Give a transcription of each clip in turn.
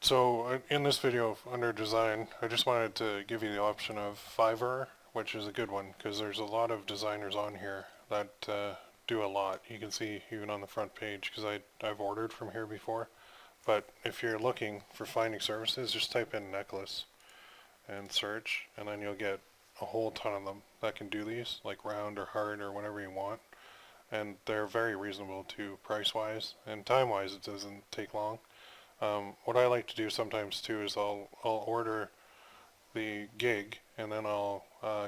So in this video under design, I just wanted to give you the option of Fiverr, which is a good one because there's a lot of designers on here that do a lot. You can see even on the front page because I've ordered from here before. But if you're looking for finding services, just type in necklace and search, and then you'll get a whole ton of them that can do these, like round or hard or whatever you want. And they're very reasonable too, price-wise, and time-wise it doesn't take long. What I like to do sometimes too is I'll order the gig and then I'll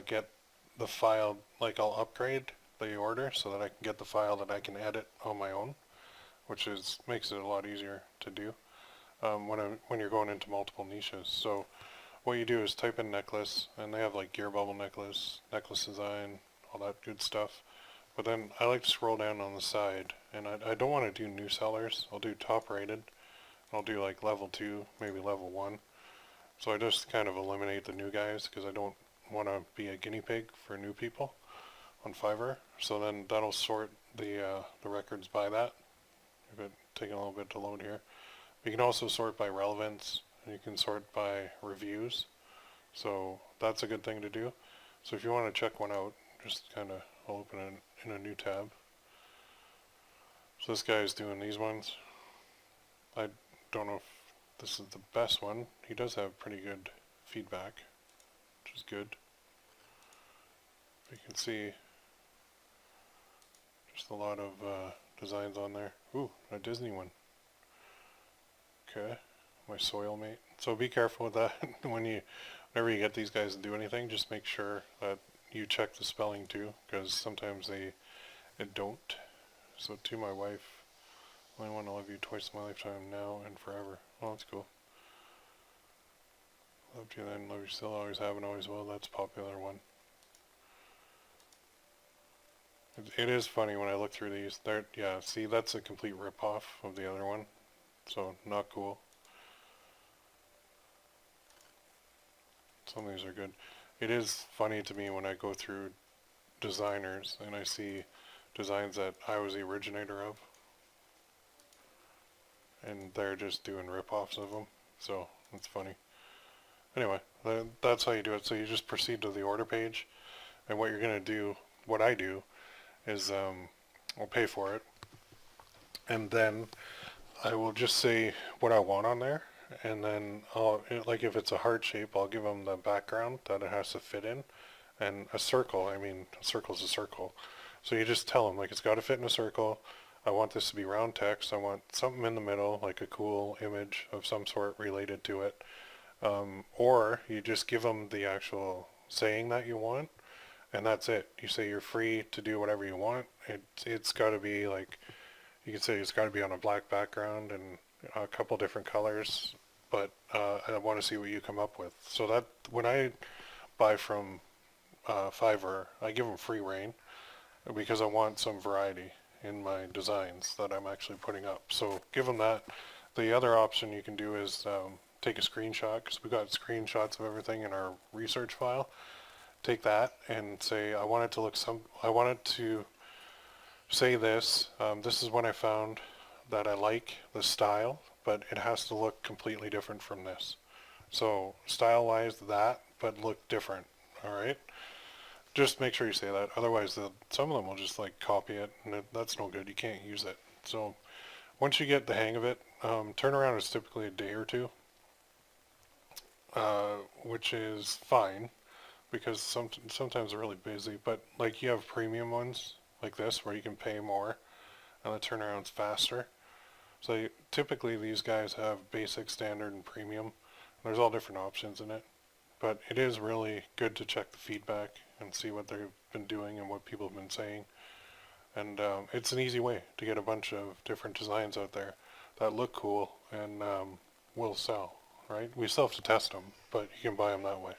get the file, like I'll upgrade the order so that I can get the file that I can edit on my own, which makes it a lot easier to do when you're going into multiple niches. So what you do is type in necklace, and they have like gear bubble necklace, necklace design, all that good stuff. But then I like to scroll down on the side, and I don't want to do new sellers. I'll do top rated. I'll do like level 2, maybe level 1. So I just kind of eliminate the new guys because I don't want to be a guinea pig for new people on Fiverr. So then that'll sort the records by that. If it's taking a little bit to load here. You can also sort by relevance, and you can sort by reviews. So that's a good thing to do. So if you want to check one out, just kind of, I'll open it in a new tab. So this guy is doing these ones. I don't know if this is the best one. He does have pretty good feedback, which is good. You can see just a lot of designs on there. Ooh, a Disney one. Okay, my soil mate. So be careful with that. Whenever you get these guys to do anything, just make sure that you check the spelling too, because sometimes they don't. So to my wife, I want to love you twice in my lifetime, now and forever. Well, that's cool. Loved you then, love you still, always have and always will. That's a popular one. It is funny when I look through these. Yeah, see, that's a complete rip-off of the other one. So, not cool. Some of these are good. It is funny to me when I go through designers and I see designs that I was the originator of, and they're just doing rip-offs of them. So, it's funny. Anyway, that's how you do it. So you just proceed to the order page, and what you're going to do, what I do, is I'll pay for it, and then I will just say what I want on there, and then like if it's a heart shape, I'll give them the background that it has to fit in, and a circle, I mean, a circle's a circle. So you just tell them, like, it's got to fit in a circle. I want this to be round text. I want something in the middle, like a cool image of some sort related to it. Or you just give them the actual saying that you want, and that's it. You say you're free to do whatever you want. It's got to be like, you can say it's got to be on a black background and a couple different colors, but I want to see what you come up with. So that when I buy from Fiverr, I give them free reign because I want some variety in my designs that I'm actually putting up. So give them that. The other option you can do is take a screenshot, because we got screenshots of everything in our research file. Take that and say, I want it to say this. This is what I found that I like, the style, but it has to look completely different from this. So style-wise that, but look different. All right. Just make sure you say that. Otherwise, some of them will just like copy it, and that's no good. You can't use it. So once you get the hang of it, turnaround is typically a day or two, which is fine because sometimes they're really busy. But like you have premium ones like this where you can pay more, and the turnaround's faster. So typically these guys have basic, standard, and premium. There's all different options in it. But it is really good to check the feedback and see what they've been doing and what people have been saying. And it's an easy way to get a bunch of different designs out there that look cool and will sell, right? We still have to test them, but you can buy them that way.